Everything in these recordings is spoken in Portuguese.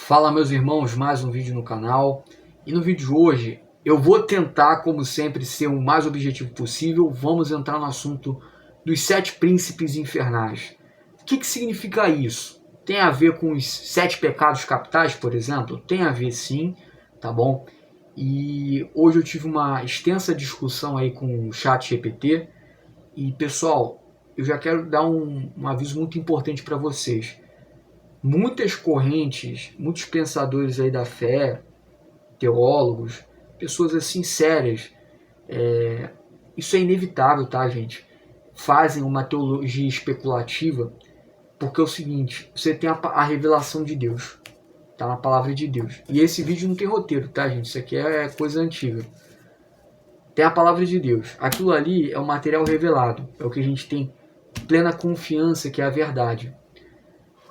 Fala, meus irmãos, mais um vídeo no canal. E no vídeo de hoje eu vou tentar, como sempre, ser o mais objetivo possível. Vamos entrar no assunto dos 7 príncipes infernais. O que significa isso? Tem a ver com os 7 pecados capitais, por exemplo? Tem a ver, sim, tá bom? E hoje eu tive uma extensa discussão aí com o ChatGPT. E pessoal, eu já quero dar um aviso muito importante para vocês. Muitas correntes, muitos pensadores aí da fé, teólogos, pessoas assim sérias, isso é inevitável, tá, gente? Fazem uma teologia especulativa, porque é o seguinte: você tem a revelação de Deus, tá na palavra de Deus. E esse vídeo não tem roteiro, tá, gente? Isso aqui é coisa antiga. Tem a palavra de Deus. Aquilo ali é o material revelado, é o que a gente tem plena confiança que é a verdade.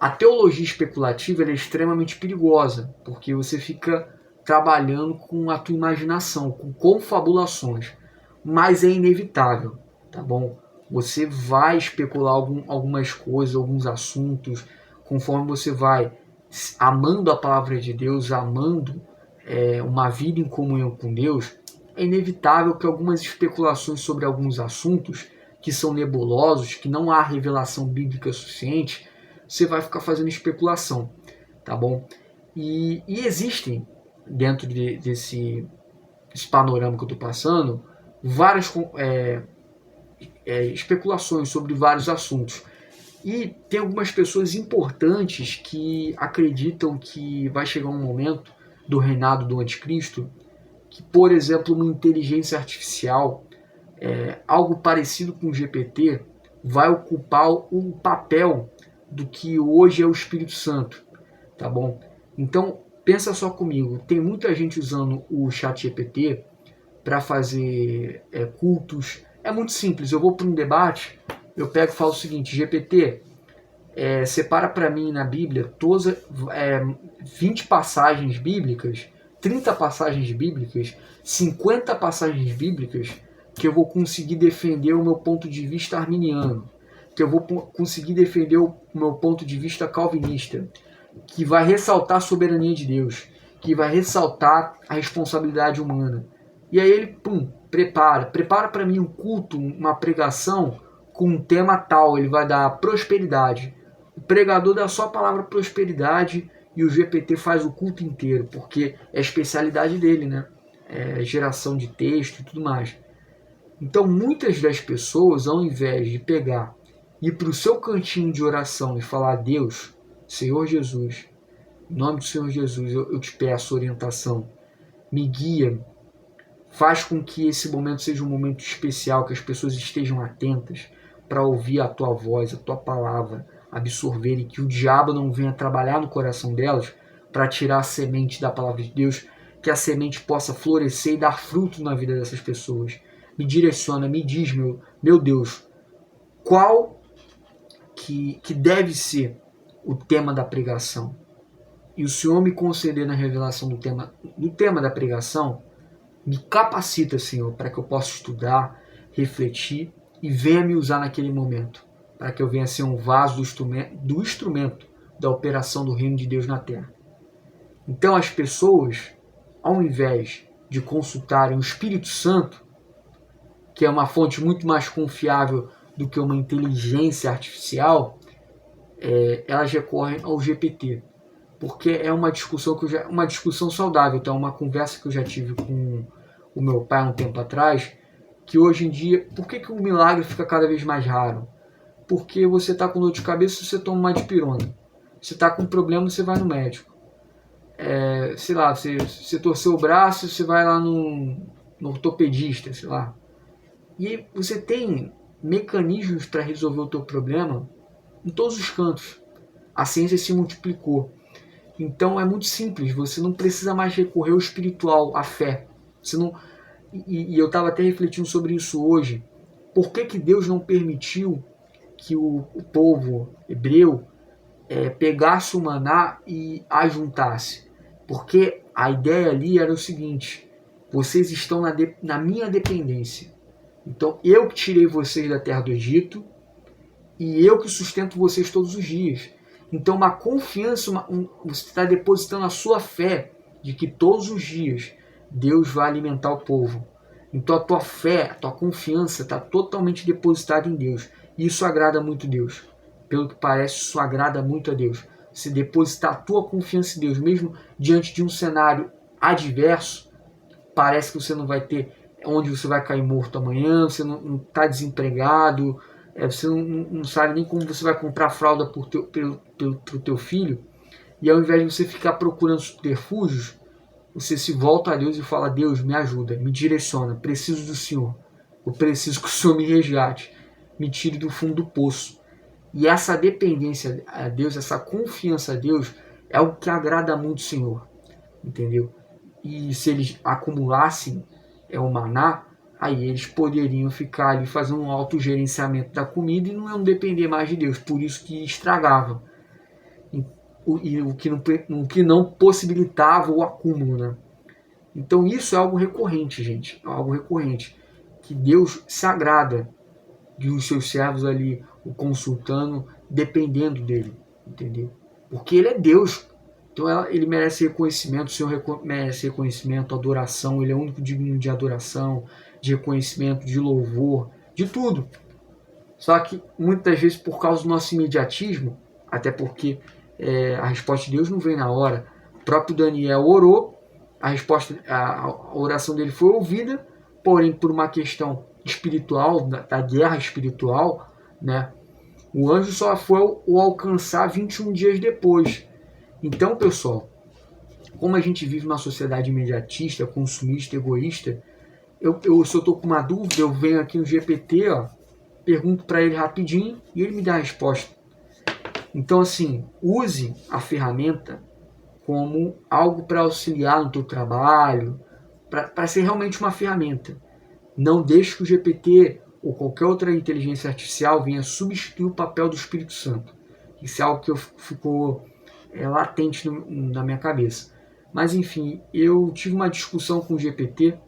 A teologia especulativa é extremamente perigosa, porque você fica trabalhando com a tua imaginação, com confabulações, mas é inevitável, tá bom? Você vai especular algumas coisas, alguns assuntos, conforme você vai amando a palavra de Deus, amando uma vida em comunhão com Deus. É inevitável que algumas especulações sobre alguns assuntos que são nebulosos, que não há revelação bíblica suficiente, você vai ficar fazendo especulação, tá bom? E existem, dentro desse panorama que eu estou passando, várias especulações sobre vários assuntos. E tem algumas pessoas importantes que acreditam que vai chegar um momento do reinado do anticristo que, por exemplo, uma inteligência artificial, algo parecido com o GPT, vai ocupar o papel do que hoje é o Espírito Santo, tá bom? Então, pensa só comigo, tem muita gente usando o ChatGPT para fazer cultos. É muito simples, eu vou para um debate, eu pego e falo o seguinte: GPT, separa para mim na Bíblia todas 20 passagens bíblicas, 30 passagens bíblicas, 50 passagens bíblicas que eu vou conseguir defender o meu ponto de vista arminiano, que eu vou conseguir defender o meu ponto de vista calvinista, que vai ressaltar a soberania de Deus, que vai ressaltar a responsabilidade humana. E aí ele, prepara para mim um culto, uma pregação com um tema tal, ele vai dar prosperidade. O pregador dá só a palavra prosperidade e o GPT faz o culto inteiro, porque é a especialidade dele, né? É geração de texto e tudo mais. Então, muitas das pessoas, ao invés de pegar, ir para o seu cantinho de oração e falar: Deus, Senhor Jesus, em nome do Senhor Jesus, eu te peço orientação, me guia, faz com que esse momento seja um momento especial, que as pessoas estejam atentas para ouvir a tua voz, a tua palavra, absorver, e que o diabo não venha trabalhar no coração delas para tirar a semente da palavra de Deus, que a semente possa florescer e dar fruto na vida dessas pessoas. Me direciona, me diz, meu Deus, qual que deve ser o tema da pregação. E o Senhor me conceder na revelação do tema da pregação, me capacita, Senhor, para que eu possa estudar, refletir e venha me usar naquele momento, para que eu venha ser um vaso do instrumento da operação do reino de Deus na terra. Então as pessoas, ao invés de consultarem o Espírito Santo, que é uma fonte muito mais confiável do que uma inteligência artificial, elas recorrem ao GPT, porque é uma discussão uma discussão saudável. Então, uma conversa que eu já tive com o meu pai há um tempo atrás, que hoje em dia, por que o milagre fica cada vez mais raro? Porque você está com dor de cabeça, você toma uma dipirona. Você está com problema, você vai no médico. Sei lá, você torceu o braço, você vai lá no ortopedista, sei lá. E você tem mecanismos para resolver o teu problema em todos os cantos. A ciência se multiplicou. Então é muito simples, você não precisa mais recorrer ao espiritual, à fé. Você não... E eu estava até refletindo sobre isso hoje. Por que Deus não permitiu que o povo hebreu pegasse o maná e ajuntasse? Porque a ideia ali era o seguinte: vocês estão na minha dependência. Então eu que tirei vocês da terra do Egito e eu que sustento vocês todos os dias. Então uma confiança, você está depositando a sua fé de que todos os dias Deus vai alimentar o povo. Então a tua fé, a tua confiança está totalmente depositada em Deus. E isso agrada muito a Deus. Pelo que parece, isso agrada muito a Deus. Se depositar a tua confiança em Deus, mesmo diante de um cenário adverso, parece que você não vai ter onde você vai cair morto amanhã, você não está desempregado, você não sabe nem como você vai comprar fralda pro teu filho, e ao invés de você ficar procurando subterfúgios, você se volta a Deus e fala: Deus, me ajuda, me direciona, preciso do Senhor, eu preciso que o Senhor me resgate, me tire do fundo do poço. E essa dependência a Deus, essa confiança a Deus, é o que agrada muito o Senhor, entendeu? E se eles acumulassem o maná, aí eles poderiam ficar ali fazendo um autogerenciamento da comida e não depender mais de Deus, por isso que estragava. E o que não possibilitava o acúmulo, né? Então isso é algo recorrente, gente, é algo recorrente, que Deus se agrada de os seus servos ali o consultando, dependendo dele, entendeu? Porque ele é Deus. Então ele merece reconhecimento, o Senhor merece reconhecimento, adoração, ele é o único digno de adoração, de reconhecimento, de louvor, de tudo. Só que muitas vezes por causa do nosso imediatismo, até porque a resposta de Deus não vem na hora. O próprio Daniel orou, a oração dele foi ouvida, porém por uma questão espiritual, da guerra espiritual, né, o anjo só foi o alcançar 21 dias depois. Então, pessoal, como a gente vive numa sociedade imediatista, consumista, egoísta, se eu estou com uma dúvida, eu venho aqui no GPT, ó, pergunto para ele rapidinho e ele me dá a resposta. Então, assim, use a ferramenta como algo para auxiliar no teu trabalho, para ser realmente uma ferramenta. Não deixe que o GPT ou qualquer outra inteligência artificial venha substituir o papel do Espírito Santo. Isso é algo que ficou latente na minha cabeça. Mas enfim, eu tive uma discussão com o GPT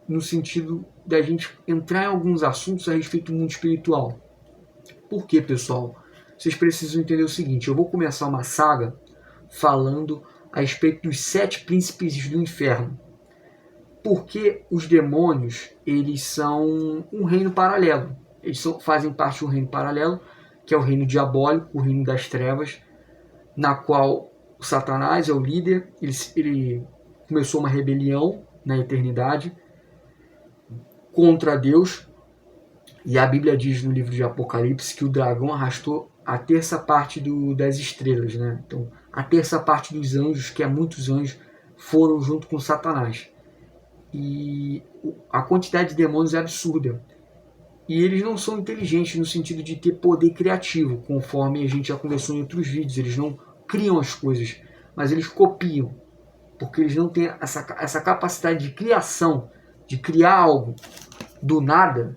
no sentido da gente entrar em alguns assuntos a respeito do mundo espiritual. Por quê, pessoal? Vocês precisam entender o seguinte: eu vou começar uma saga falando a respeito dos 7 príncipes do inferno. Porque os demônios, eles são um reino paralelo. Eles fazem parte de um reino paralelo, que é o reino diabólico, o reino das trevas, na qual o Satanás é o líder. Ele começou uma rebelião na eternidade contra Deus. E a Bíblia diz no livro de Apocalipse que o dragão arrastou a terça parte das estrelas, né? Então, a terça parte dos anjos, que é muitos anjos, foram junto com Satanás. E a quantidade de demônios é absurda. E eles não são inteligentes no sentido de ter poder criativo, conforme a gente já conversou em outros vídeos. Eles não criam as coisas, mas eles copiam. Porque eles não têm essa capacidade de criação, de criar algo do nada.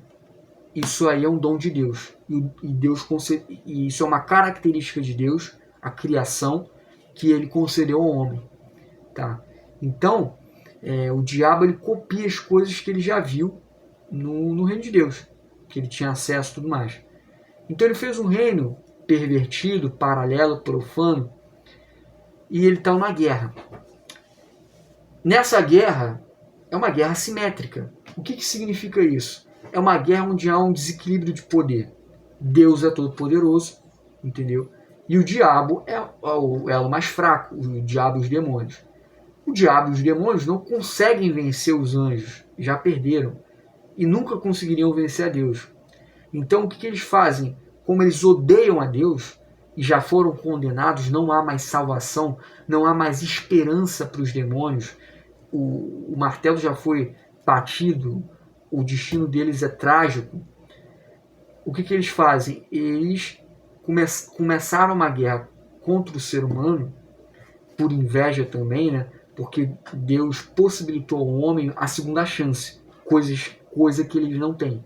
Isso aí é um dom de Deus. E isso é uma característica de Deus, a criação, que ele concedeu ao homem. Tá? Então, o diabo ele copia as coisas que ele já viu no reino de Deus, que ele tinha acesso e tudo mais. Então ele fez um reino pervertido, paralelo, profano, e ele está numa guerra. Nessa guerra, é uma guerra assimétrica. O que significa isso? É uma guerra onde há um desequilíbrio de poder. Deus é todo poderoso, entendeu? E o diabo é o elo mais fraco, o diabo e os demônios. O diabo e os demônios não conseguem vencer os anjos, já perderam, e nunca conseguiriam vencer a Deus. Então o que eles fazem? Como eles odeiam a Deus e já foram condenados, não há mais salvação, não há mais esperança para os demônios, o martelo já foi batido, o destino deles é trágico. O que eles fazem? Eles começaram uma guerra contra o ser humano, por inveja também, né? Porque Deus possibilitou ao homem a segunda chance, coisa que eles não têm.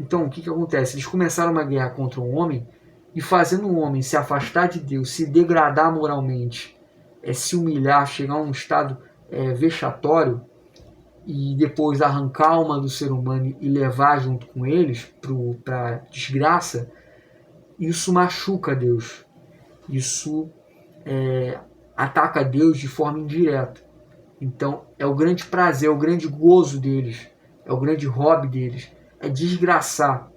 Então, o que acontece? Eles começaram uma guerra contra o homem e fazendo o homem se afastar de Deus, se degradar moralmente, se humilhar, chegar a um estado vexatório e depois arrancar a alma do ser humano e levar junto com eles para a desgraça. isso machuca Deus. Isso ataca Deus de forma indireta. Então é o grande prazer, é o grande gozo deles, é o grande hobby deles, é desgraçar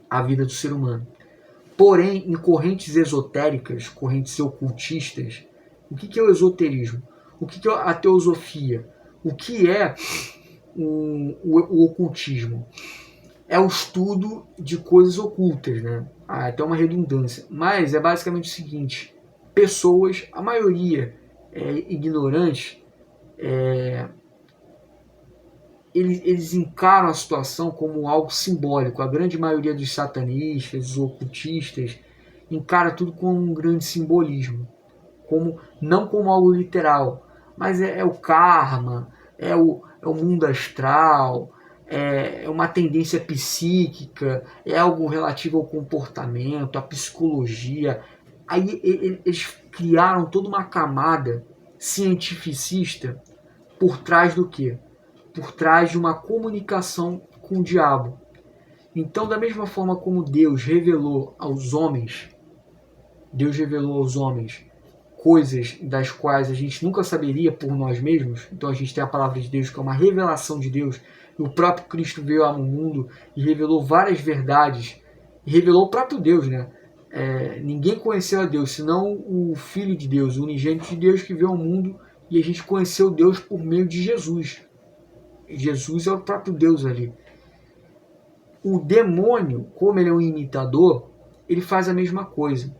a vida do ser humano. Porém, em correntes esotéricas, correntes ocultistas, o que é o esoterismo? O que é a teosofia? O que é o ocultismo? É o estudo de coisas ocultas, né? Até uma redundância. Mas é basicamente o seguinte: pessoas, a maioria ignorantes, eles encaram a situação como algo simbólico. A grande maioria dos satanistas, dos ocultistas, encara tudo com um grande simbolismo, não como algo literal, mas é o karma, é o mundo astral, é uma tendência psíquica, é algo relativo ao comportamento, à psicologia. Aí eles criaram toda uma camada cientificista por trás do quê? Por trás de uma comunicação com o diabo. Então, da mesma forma como Deus revelou aos homens coisas das quais a gente nunca saberia por nós mesmos. Então a gente tem a palavra de Deus, que é uma revelação de Deus. E o próprio Cristo veio ao mundo e revelou várias verdades. E revelou o próprio Deus, né? Ninguém conheceu a Deus, senão o Filho de Deus, o unigênito de Deus que veio ao mundo. E a gente conheceu Deus por meio de Jesus. Jesus é o próprio Deus ali. O demônio, como ele é um imitador, ele faz a mesma coisa.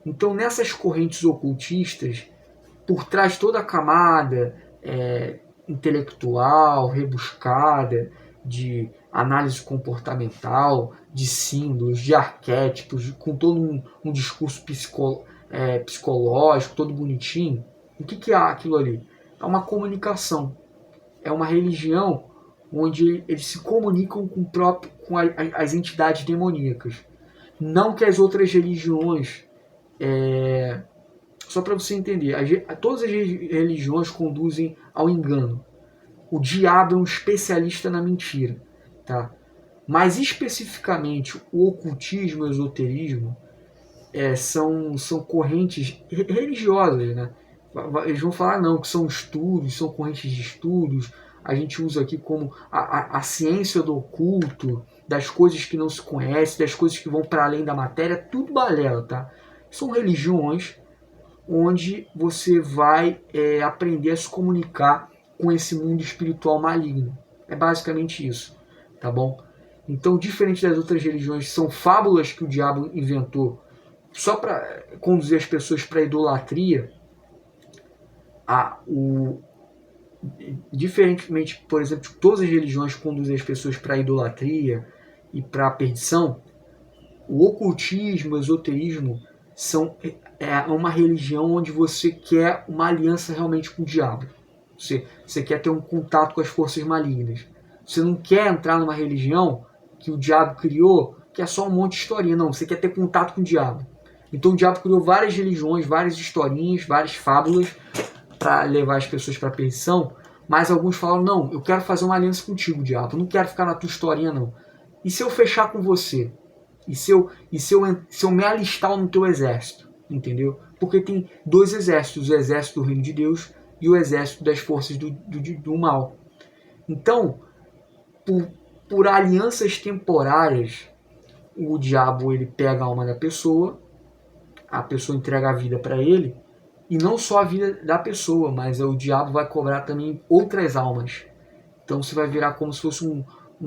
Então, nessas correntes ocultistas, por trás toda a camada intelectual, rebuscada, de análise comportamental, de símbolos, de arquétipos, com todo um discurso psicológico, todo bonitinho, o que é aquilo ali? É uma comunicação. É uma religião onde eles se comunicam com as entidades demoníacas. Não que as outras religiões... Só para você entender, todas as religiões conduzem ao engano. O diabo é um especialista na mentira. Tá? Mas especificamente o ocultismo e o esoterismo são correntes religiosas. Né? Eles vão falar não, que são estudos, são correntes de estudos. A gente usa aqui como a ciência do oculto, das coisas que não se conhecem, das coisas que vão para além da matéria, tudo balela, tá? São religiões onde você vai aprender a se comunicar com esse mundo espiritual maligno. É basicamente isso, tá bom? Então, diferente das outras religiões, são fábulas que o diabo inventou só para conduzir as pessoas para a idolatria. Diferentemente, por exemplo, de todas as religiões que conduzem as pessoas para a idolatria e para a perdição, o ocultismo, o esoterismo é uma religião onde você quer uma aliança realmente com o diabo. Você quer ter um contato com as forças malignas. Você não quer entrar numa religião que o diabo criou, que é só um monte de historinha. Não, você quer ter contato com o diabo. Então o diabo criou várias religiões, várias historinhas, várias fábulas para levar as pessoas para a perdição, mas alguns falam, não, eu quero fazer uma aliança contigo, diabo, eu não quero ficar na tua historinha, não. E se eu fechar com você? E se eu me alistar no teu exército? Entendeu? Porque tem dois exércitos, o exército do reino de Deus e o exército das forças do mal. Então, por alianças temporárias, o diabo ele pega a alma da pessoa, a pessoa entrega a vida para ele, e não só a vida da pessoa, mas o diabo vai cobrar também outras almas. Então você vai virar como se fosse um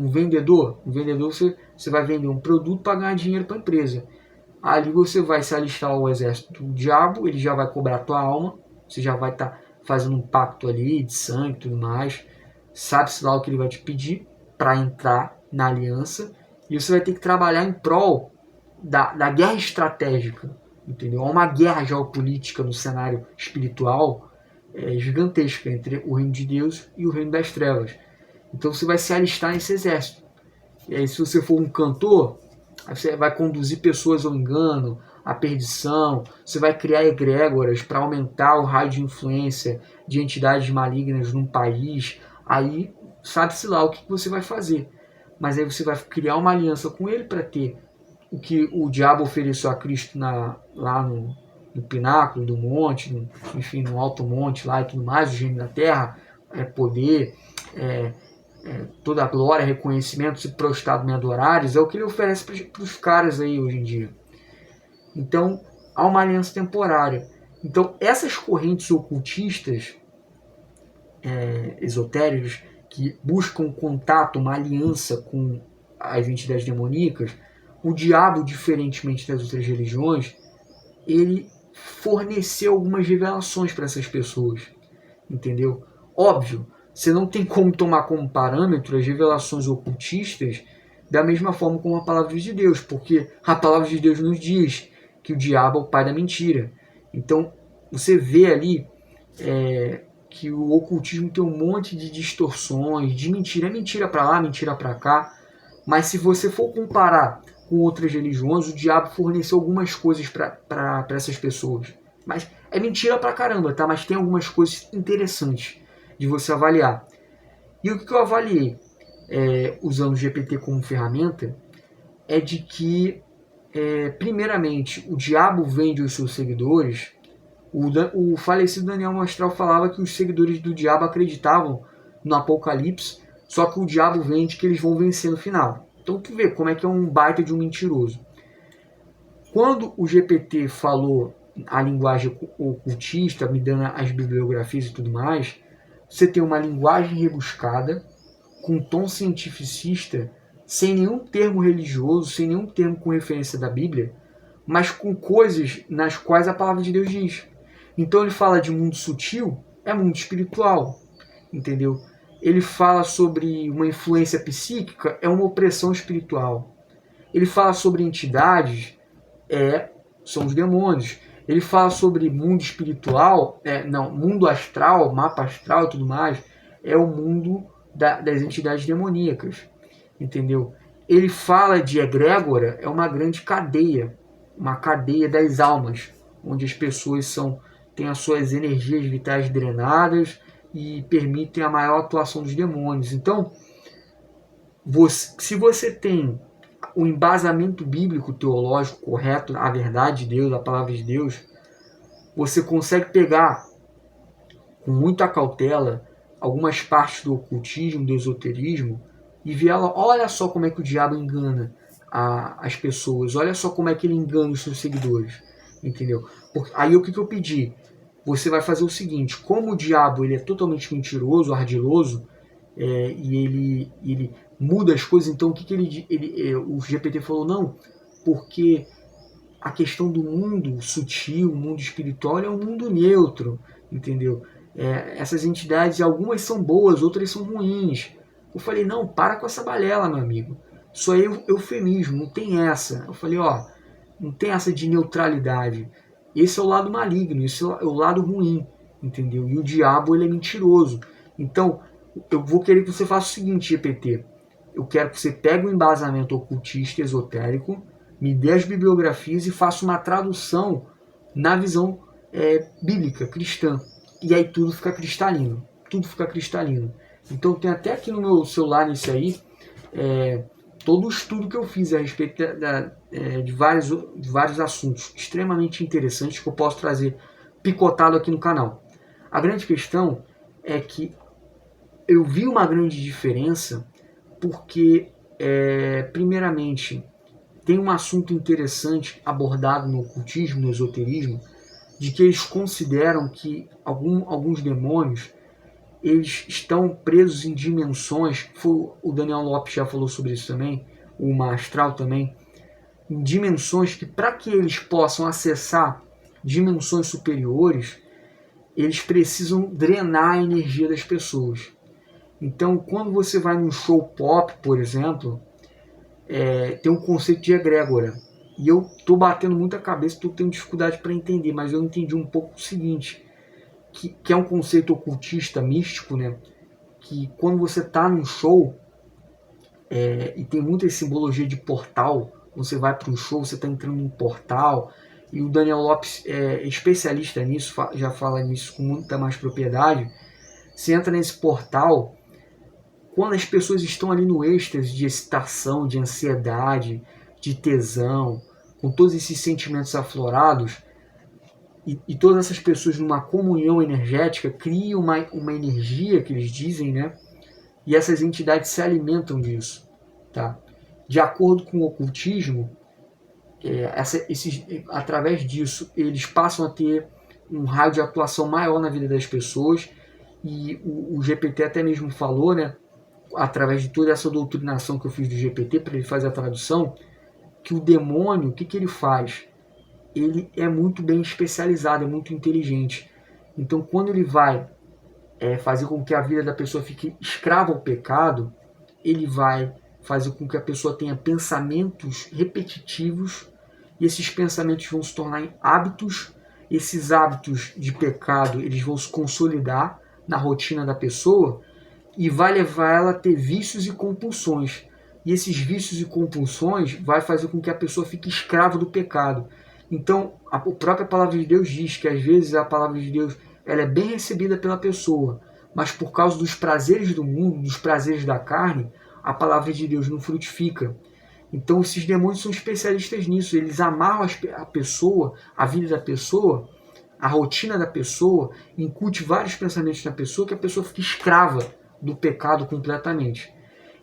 vendedor. Um vendedor, você vai vender um produto para ganhar dinheiro para a empresa. Ali você vai se alistar ao exército do diabo, ele já vai cobrar a tua alma, você já vai estar fazendo um pacto ali de sangue e tudo mais. Sabe-se lá o que ele vai te pedir para entrar na aliança. E você vai ter que trabalhar em prol da guerra estratégica. Entendeu? Há uma guerra geopolítica no cenário espiritual gigantesca entre o reino de Deus e o reino das trevas. Então você vai se alistar nesse exército. E aí, se você for um cantor, você vai conduzir pessoas ao engano, à perdição. Você vai criar egrégoras para aumentar o raio de influência de entidades malignas num país. Aí sabe-se lá o que você vai fazer. Mas aí você vai criar uma aliança com ele para ter o que o diabo ofereceu a Cristo lá no pináculo do monte, enfim, no alto monte lá e tudo mais, o reino da terra, poder, toda a glória, reconhecimento, se prostrado me adorares, é o que ele oferece para os caras aí hoje em dia. Então, há uma aliança temporária. Então, essas correntes ocultistas, esotéricas, que buscam contato, uma aliança com as entidades demoníacas, o diabo, diferentemente das outras religiões, ele forneceu algumas revelações para essas pessoas, entendeu? Óbvio, você não tem como tomar como parâmetro as revelações ocultistas da mesma forma como a palavra de Deus, porque a palavra de Deus nos diz que o diabo é o pai da mentira. Então, você vê ali que o ocultismo tem um monte de distorções, de mentira. É mentira para lá, mentira para cá. Mas se você for comparar com outras religiões, o diabo forneceu algumas coisas para essas pessoas. Mas é mentira pra caramba, tá? Mas tem algumas coisas interessantes de você avaliar. E o que eu avaliei, usando o GPT como ferramenta, é de que, primeiramente, o diabo vende os seus seguidores. O falecido Daniel Mastral falava que os seguidores do diabo acreditavam no Apocalipse, só que o diabo vende que eles vão vencer no final. Então tu vê como é que é um baita de um mentiroso. Quando o GPT falou a linguagem ocultista, me dando as bibliografias e tudo mais, você tem uma linguagem rebuscada, com tom cientificista, sem nenhum termo religioso, sem nenhum termo com referência da Bíblia, mas com coisas nas quais a palavra de Deus diz. Então ele fala de mundo sutil, é mundo espiritual, entendeu? Ele fala sobre uma influência psíquica, é uma opressão espiritual. Ele fala sobre entidades, são os demônios. Ele fala sobre mundo espiritual, mundo astral, mapa astral e tudo mais, é o mundo das entidades demoníacas, entendeu? Ele fala de egrégora, é uma grande cadeia, uma cadeia das almas, onde as pessoas têm as suas energias vitais drenadas e permitem a maior atuação dos demônios. Então, se você tem o embasamento bíblico teológico correto, a verdade de Deus, a palavra de Deus, você consegue pegar com muita cautela algumas partes do ocultismo, do esoterismo e ver, olha só como é que o diabo engana as pessoas, olha só como é que ele engana os seus seguidores, entendeu? Aí o que eu pedi? Você vai fazer o seguinte, como o diabo ele é totalmente mentiroso, ardiloso, e ele muda as coisas, então o que o GPT falou? Não, porque a questão do mundo sutil, o mundo espiritual, é um mundo neutro, entendeu? Essas entidades, algumas são boas, outras são ruins. Eu falei, não, para com essa balela, meu amigo. Isso aí é eufemismo, não tem essa. Eu falei, não tem essa de neutralidade. Esse é o lado maligno, esse é o lado ruim, entendeu? E o diabo, ele é mentiroso. Então, eu vou querer que você faça o seguinte, GPT. Eu quero que você pegue um embasamento ocultista, esotérico, me dê as bibliografias e faça uma tradução na visão bíblica, cristã. E aí tudo fica cristalino. Tudo fica cristalino. Então tem até aqui no meu celular, nesse aí, todo o estudo que eu fiz a respeito de vários assuntos extremamente interessantes que eu posso trazer picotado aqui no canal. A grande questão é que eu vi uma grande diferença porque, primeiramente, tem um assunto interessante abordado no ocultismo, no esoterismo, de que eles consideram que alguns demônios eles estão presos em dimensões, o Daniel Lopes já falou sobre isso também, o Mastral também, em dimensões que, para que eles possam acessar dimensões superiores, eles precisam drenar a energia das pessoas. Então, quando você vai num show pop, por exemplo, tem um conceito de egrégora. E eu estou batendo muita cabeça, estou tendo dificuldade para entender, mas eu entendi um pouco o seguinte, que é um conceito ocultista, místico, né? Que quando você está num show, e tem muita simbologia de portal, você vai para um show, você está entrando num portal, e o Daniel Lopes é especialista nisso, já fala nisso com muita mais propriedade. Você entra nesse portal, quando as pessoas estão ali no êxtase de excitação, de ansiedade, de tesão, com todos esses sentimentos aflorados, e todas essas pessoas numa comunhão energética criam uma energia, que eles dizem, né? E essas entidades se alimentam disso. Tá? De acordo com o ocultismo, através disso, eles passam a ter um raio de atuação maior na vida das pessoas, e o GPT até mesmo falou, né, através de toda essa doutrinação que eu fiz do GPT, para ele fazer a tradução, que o demônio, o que ele faz? Ele é muito bem especializado, é muito inteligente. Então, quando ele vai fazer com que a vida da pessoa fique escrava ao pecado, ele vai fazer com que a pessoa tenha pensamentos repetitivos, e esses pensamentos vão se tornar em hábitos. Esses hábitos de pecado, eles vão se consolidar na rotina da pessoa e vai levar ela a ter vícios e compulsões. E esses vícios e compulsões vai fazer com que a pessoa fique escrava do pecado. Então, a própria palavra de Deus diz que às vezes a palavra de Deus ela é bem recebida pela pessoa, mas por causa dos prazeres do mundo, dos prazeres da carne, a palavra de Deus não frutifica. Então, esses demônios são especialistas nisso. Eles amarram a pessoa, a vida da pessoa, a rotina da pessoa, incute vários pensamentos na pessoa, que a pessoa fica escrava do pecado completamente.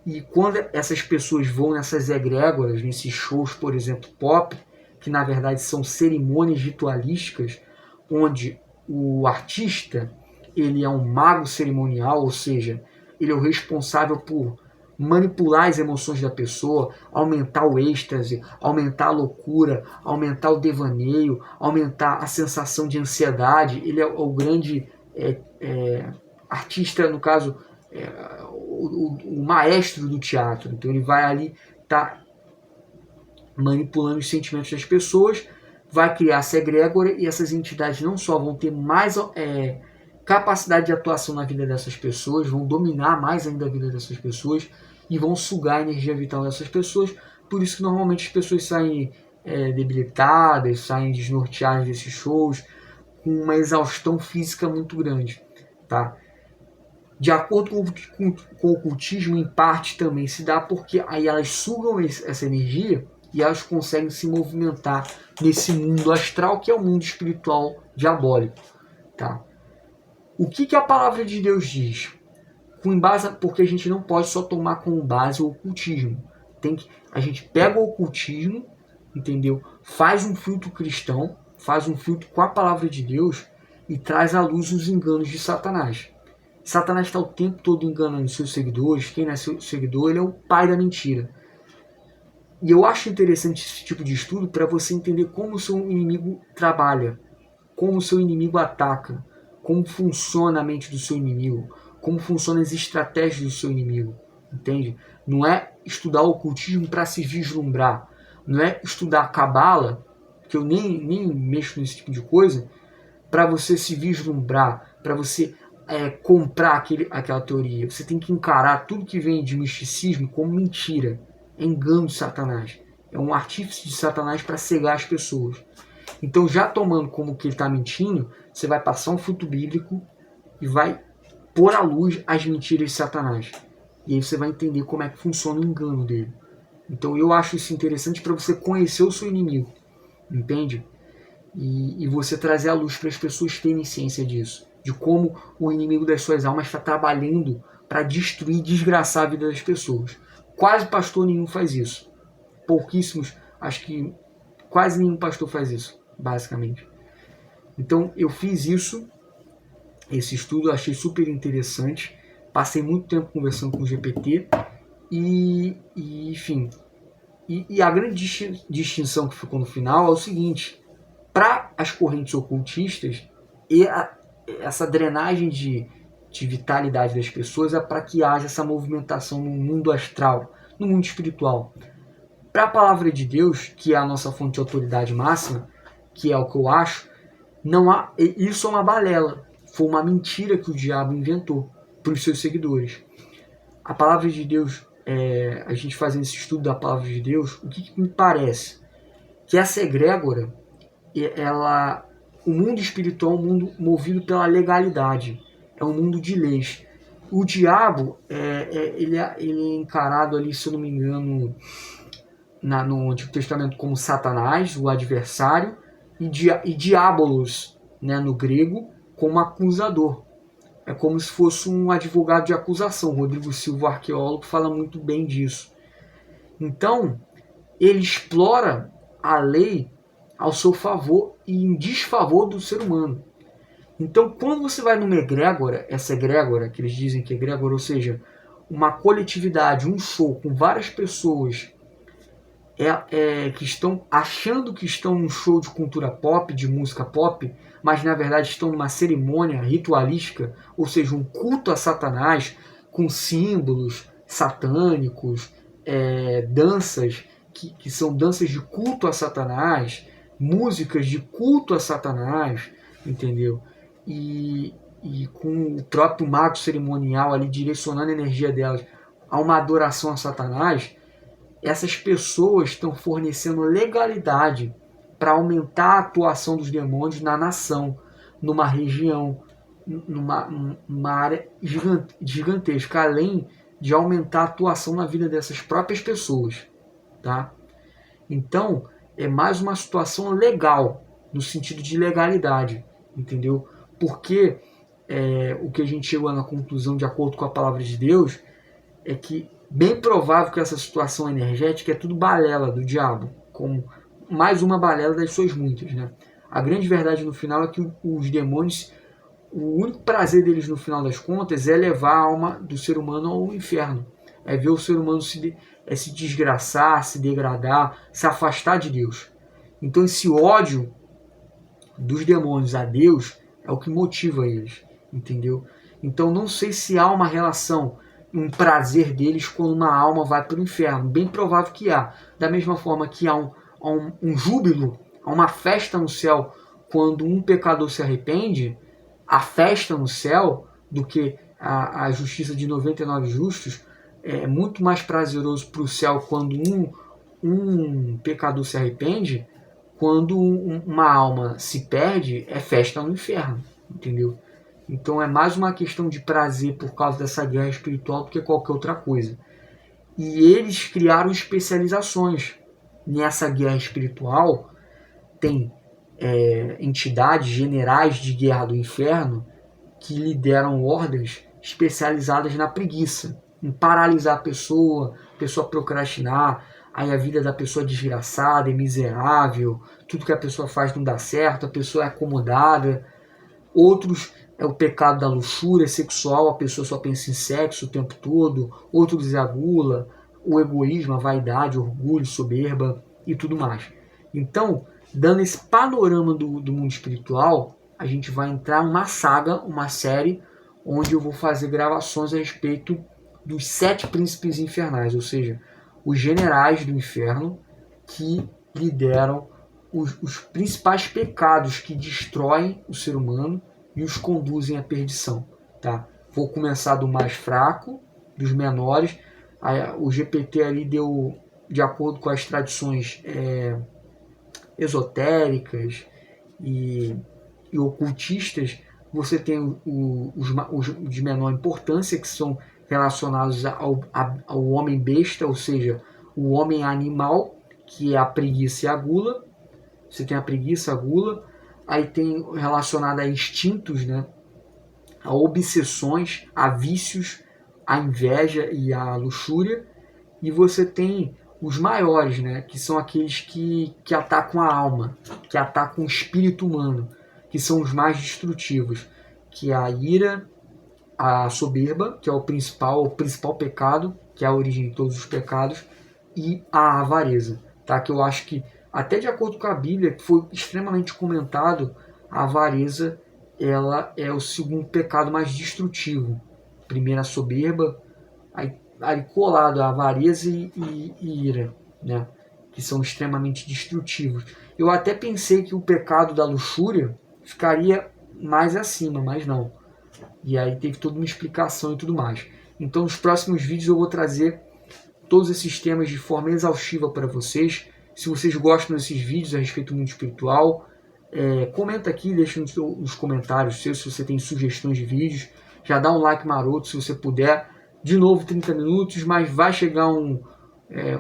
E quando essas pessoas vão nessas egrégoras, nesses shows, por exemplo, pop, que na verdade são cerimônias ritualísticas, onde o artista ele é um mago cerimonial, ou seja, ele é o responsável por manipular as emoções da pessoa, aumentar o êxtase, aumentar a loucura, aumentar o devaneio, aumentar a sensação de ansiedade. Ele é o grande artista, no caso, o maestro do teatro. Então ele vai ali estar manipulando os sentimentos das pessoas, vai criar essa egrégora, e essas entidades não só vão ter mais capacidade de atuação na vida dessas pessoas, vão dominar mais ainda a vida dessas pessoas e vão sugar a energia vital dessas pessoas. Por isso que normalmente as pessoas saem debilitadas, saem desnorteadas desses shows, com uma exaustão física muito grande. Tá? De acordo com o ocultismo, em parte também se dá porque aí elas sugam essa energia e elas conseguem se movimentar nesse mundo astral, que é o mundo espiritual diabólico. Tá? O que a palavra de Deus diz? Porque a gente não pode só tomar como base o ocultismo. A gente pega o ocultismo, entendeu? Faz um filtro cristão, faz um filtro com a palavra de Deus e traz à luz os enganos de Satanás. Satanás está o tempo todo enganando seus seguidores. Quem não é seu seguidor, ele é o pai da mentira. E eu acho interessante esse tipo de estudo para você entender como o seu inimigo trabalha, como o seu inimigo ataca, como funciona a mente do seu inimigo, como funcionam as estratégias do seu inimigo, entende? Não é estudar o ocultismo para se vislumbrar, não é estudar a cabala, que eu nem mexo nesse tipo de coisa, para você se vislumbrar, para você comprar aquela teoria. Você tem que encarar tudo que vem de misticismo como mentira, é engano de Satanás, é um artífice de Satanás para cegar as pessoas. Então, já tomando como que ele está mentindo, você vai passar um fruto bíblico e vai pôr à luz as mentiras de Satanás. E aí você vai entender como é que funciona o engano dele. Então, eu acho isso interessante para você conhecer o seu inimigo, entende? E você trazer à luz para as pessoas terem ciência disso, de como o inimigo das suas almas está trabalhando para destruir e desgraçar a vida das pessoas. Quase pastor nenhum faz isso. Pouquíssimos, acho que quase nenhum pastor faz isso, basicamente. Então eu fiz isso, esse estudo, achei super interessante. Passei muito tempo conversando com o GPT enfim. E a grande distinção que ficou no final é o seguinte: para as correntes ocultistas, essa drenagem de vitalidade das pessoas é para que haja essa movimentação no mundo astral, no mundo espiritual. Para a palavra de Deus, que é a nossa fonte de autoridade máxima, que é o que eu acho, não há, isso é uma balela, foi uma mentira que o diabo inventou para os seus seguidores. A palavra de Deus, a gente fazendo esse estudo da palavra de Deus, o que me parece? Que essa egrégora, o mundo espiritual é um mundo movido pela legalidade, é um mundo de leis. O diabo, ele é encarado ali, se eu não me engano, no Antigo Testamento como Satanás, o adversário, e diabolos, né, no grego, como acusador. É como se fosse um advogado de acusação. Rodrigo Silva, arqueólogo, fala muito bem disso. Então, ele explora a lei ao seu favor e em desfavor do ser humano. Então, quando você vai numa egrégora, essa egrégora, que eles dizem que é egrégora, ou seja, uma coletividade, um show com várias pessoas que estão achando que estão num show de cultura pop, de música pop, mas na verdade estão numa cerimônia ritualística, ou seja, um culto a Satanás com símbolos satânicos, danças que são danças de culto a Satanás, músicas de culto a Satanás, entendeu? E com o próprio mago cerimonial ali direcionando a energia delas a uma adoração a Satanás, essas pessoas estão fornecendo legalidade para aumentar a atuação dos demônios na nação, numa região, numa área gigantesca, além de aumentar a atuação na vida dessas próprias pessoas. Tá? Então, é mais uma situação legal, no sentido de legalidade, entendeu? Porque o que a gente chegou na conclusão, de acordo com a palavra de Deus, é que bem provável que essa situação energética é tudo balela do diabo, como mais uma balela das suas muitas, né? A grande verdade no final é que os demônios, o único prazer deles no final das contas é levar a alma do ser humano ao inferno, é ver o ser humano se desgraçar, se degradar, se afastar de Deus. Então esse ódio dos demônios a Deus é o que motiva eles, entendeu? Então não sei se há uma relação, um prazer deles quando uma alma vai para o inferno. Bem provável que há. Da mesma forma que há um júbilo, há uma festa no céu quando um pecador se arrepende, a festa no céu do que a justiça de 99 justos, é muito mais prazeroso para o céu quando um pecador se arrepende. Quando uma alma se perde, é festa no inferno, entendeu? Então é mais uma questão de prazer por causa dessa guerra espiritual do que qualquer outra coisa. E eles criaram especializações. Nessa guerra espiritual tem entidades, generais de guerra do inferno, que lideram ordens especializadas na preguiça, em paralisar a pessoa procrastinar, aí a vida da pessoa é desgraçada, é miserável, tudo que a pessoa faz não dá certo, a pessoa é acomodada. Outros é o pecado da luxúria sexual, a pessoa só pensa em sexo o tempo todo. Outros é a gula, o egoísmo, a vaidade, o orgulho, soberba e tudo mais. Então, dando esse panorama do mundo espiritual, a gente vai entrar numa saga, uma série, onde eu vou fazer gravações a respeito dos 7 príncipes infernais, ou seja, os generais do inferno que lideram os principais pecados que destroem o ser humano e os conduzem à perdição. Tá? Vou começar do mais fraco, dos menores. O GPT ali deu, de acordo com as tradições esotéricas e ocultistas, você tem os de menor importância, que são relacionados ao homem besta, ou seja, o homem animal, que é a preguiça e a gula. Você tem a preguiça, a gula, aí tem relacionado a instintos, né? A obsessões, a vícios, a inveja e a luxúria. E você tem os maiores, né? Que são aqueles que atacam a alma, que atacam o espírito humano, que são os mais destrutivos, que é a ira, a soberba, que é o principal pecado, que é a origem de todos os pecados, e a avareza, tá? Que eu acho que, até de acordo com a Bíblia, que foi extremamente comentado, a avareza ela é o segundo pecado mais destrutivo. Primeiro a soberba, aí colado a avareza e ira, né? Que são extremamente destrutivos. Eu até pensei que o pecado da luxúria ficaria mais acima, mas não. E aí teve toda uma explicação e tudo mais. Então nos próximos vídeos eu vou trazer todos esses temas de forma exaustiva para vocês. Se vocês gostam desses vídeos a respeito do mundo espiritual, comenta aqui, deixa nos comentários se você tem sugestões de vídeos. Já dá um like maroto se você puder. De novo 30 minutos, mas vai chegar um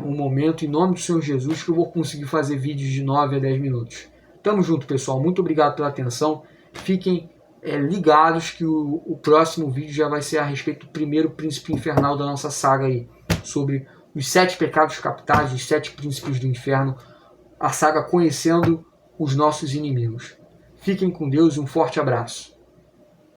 um momento, em nome do Senhor Jesus, que eu vou conseguir fazer vídeos de 9 a 10 minutos. Tamo junto, pessoal. Muito obrigado pela atenção. Fiquem ligados que o próximo vídeo já vai ser a respeito do primeiro príncipe infernal da nossa saga aí, sobre os 7 pecados capitais, os 7 príncipes do inferno, a saga conhecendo os nossos inimigos. Fiquem com Deus e um forte abraço.